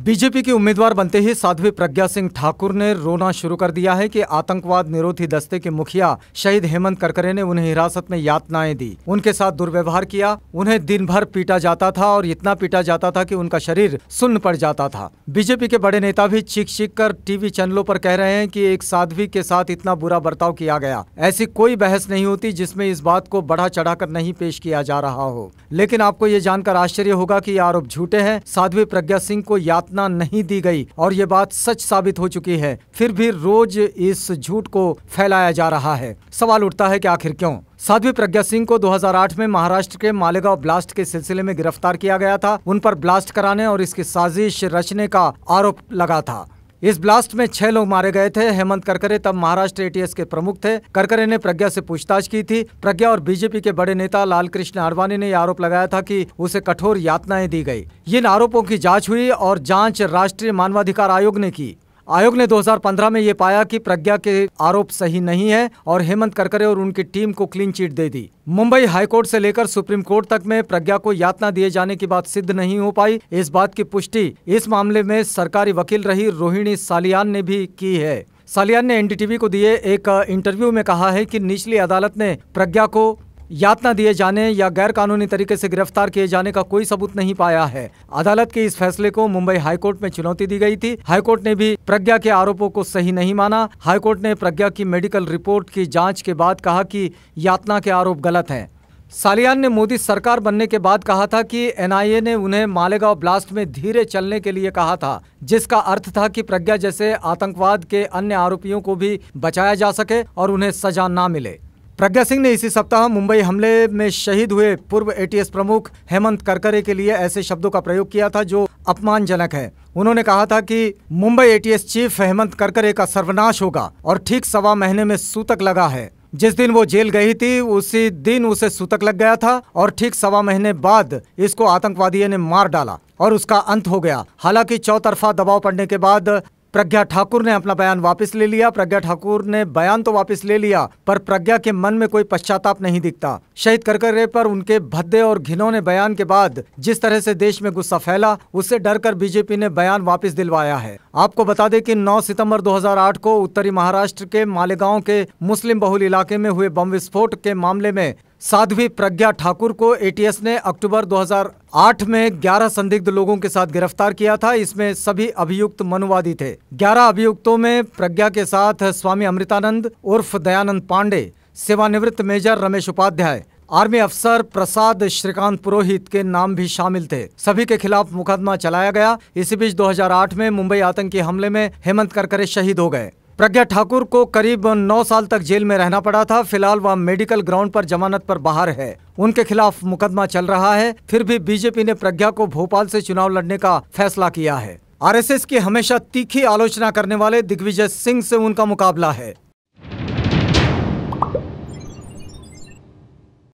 BJP की उम्मीदवार बनते ही साध्वी प्रज्ञा सिंह ठाकुर ने रोना शुरू कर दिया है कि आतंकवाद निरोधी दस्ते के मुखिया शहीद हेमंत करकरे ने उन्हें हिरासत में यातनाएं दी, उनके साथ दुर्व्यवहार किया, उन्हें दिन भर पीटा जाता था और इतना पीटा जाता था कि उनका शरीर सुन्न पड़ जाता था। बीजेपी के बड़े नेता भी चीख कर टीवी चैनलों पर कह रहे हैं कि एक साध्वी के साथ इतना बुरा बर्ताव किया गया। ऐसी कोई बहस नहीं होती जिसमें इस बात को बढ़ा चढ़ाकर नहीं पेश किया जा रहा हो। लेकिन आपको ये जानकर आश्चर्य होगा कि ये आरोप झूठे हैं। साध्वी प्रज्ञा सिंह को यातना नहीं दी गई और ये बात सच साबित हो चुकी है, फिर भी रोज इस झूठ को फैलाया जा रहा है। सवाल उठता है कि आखिर क्यों? साध्वी प्रज्ञा सिंह को 2008 में महाराष्ट्र के मालेगांव ब्लास्ट के सिलसिले में गिरफ्तार किया गया था। उन पर ब्लास्ट कराने और इसकी साजिश रचने का आरोप लगा था। इस ब्लास्ट में 6 लोग मारे गए थे। हेमंत करकरे तब महाराष्ट्र एटीएस के प्रमुख थे। करकरे ने प्रज्ञा से पूछताछ की थी। प्रज्ञा और बीजेपी के बड़े नेता लालकृष्ण आडवाणी ने यह आरोप लगाया था कि उसे कठोर यातनाएं दी गई। इन आरोपों की जांच हुई और जांच राष्ट्रीय मानवाधिकार आयोग ने की। आयोग ने 2015 में ये पाया कि प्रज्ञा के आरोप सही नहीं है और हेमंत करकरे और उनकी टीम को क्लीन चिट दे दी। मुंबई हाईकोर्ट से लेकर सुप्रीम कोर्ट तक में प्रज्ञा को यातना दिए जाने की बात सिद्ध नहीं हो पाई। इस बात की पुष्टि इस मामले में सरकारी वकील रही रोहिणी सालियान ने भी की है। सालियान ने एनडीटीवी को दिए एक इंटरव्यू में कहा है कि निचली अदालत ने प्रज्ञा को यातना दिए जाने या गैर कानूनी तरीके से गिरफ्तार किए जाने का कोई सबूत नहीं पाया है। अदालत के इस फैसले को मुंबई हाईकोर्ट में चुनौती दी गई थी। हाईकोर्ट ने भी प्रज्ञा के आरोपों को सही नहीं माना। हाईकोर्ट ने प्रज्ञा की मेडिकल रिपोर्ट की जांच के बाद कहा कि यातना के आरोप गलत हैं। सालियान ने मोदी सरकार बनने के बाद कहा था कि एनआईए ने उन्हें मालेगांव ब्लास्ट में धीरे चलने के लिए कहा था, जिसका अर्थ था कि प्रज्ञा जैसे आतंकवाद के अन्य आरोपियों को भी बचाया जा सके और उन्हें सजा ना मिले। प्रज्ञा सिंह ने इसी सप्ताह मुंबई हमले में शहीद हुए पूर्व एटीएस प्रमुख हेमंत करकरे के लिए ऐसे शब्दों का प्रयोग किया था जो अपमानजनक है। उन्होंने कहा था कि मुंबई एटीएस चीफ हेमंत करकरे का सर्वनाश होगा और ठीक 1.25 महीने में सूतक लगा है। जिस दिन वो जेल गई थी उसी दिन उसे सूतक लग गया था और ठीक 1.25 महीने बाद इसको आतंकवादियों ने मार डाला और उसका अंत हो गया। हालांकि चौतरफा दबाव पड़ने के बाद प्रज्ञा ठाकुर ने अपना बयान वापस ले लिया। प्रज्ञा ठाकुर ने बयान तो वापस ले लिया पर प्रज्ञा के मन में कोई पश्चाताप नहीं दिखता। शहीद करकरे पर उनके भद्दे और घिनौने बयान के बाद जिस तरह से देश में गुस्सा फैला, उससे डरकर बीजेपी ने बयान वापस दिलवाया है। आपको बता दें कि 9 सितंबर 2008 को उत्तरी महाराष्ट्र के मालेगांव के मुस्लिम बहुल इलाके में हुए बम विस्फोट के मामले में साध्वी प्रज्ञा ठाकुर को एटीएस ने अक्टूबर 2008 में 11 संदिग्ध लोगों के साथ गिरफ्तार किया था। इसमें सभी अभियुक्त मनुवादी थे। 11 अभियुक्तों में प्रज्ञा के साथ स्वामी अमृतानंद उर्फ दयानंद पांडे, सेवानिवृत्त मेजर रमेश उपाध्याय, आर्मी अफसर प्रसाद श्रीकांत पुरोहित के नाम भी शामिल थे। सभी के खिलाफ मुकदमा चलाया गया। इसी बीच 2008 में मुंबई आतंकी हमले में हेमंत करकरे शहीद हो गए। प्रज्ञा ठाकुर को करीब 9 साल तक जेल में रहना पड़ा था। फिलहाल वह मेडिकल ग्राउंड पर जमानत पर बाहर है। उनके खिलाफ मुकदमा चल रहा है। फिर भी बीजेपी ने प्रज्ञा को भोपाल से चुनाव लड़ने का फैसला किया है। आरएसएस की हमेशा तीखी आलोचना करने वाले दिग्विजय सिंह से उनका मुकाबला है।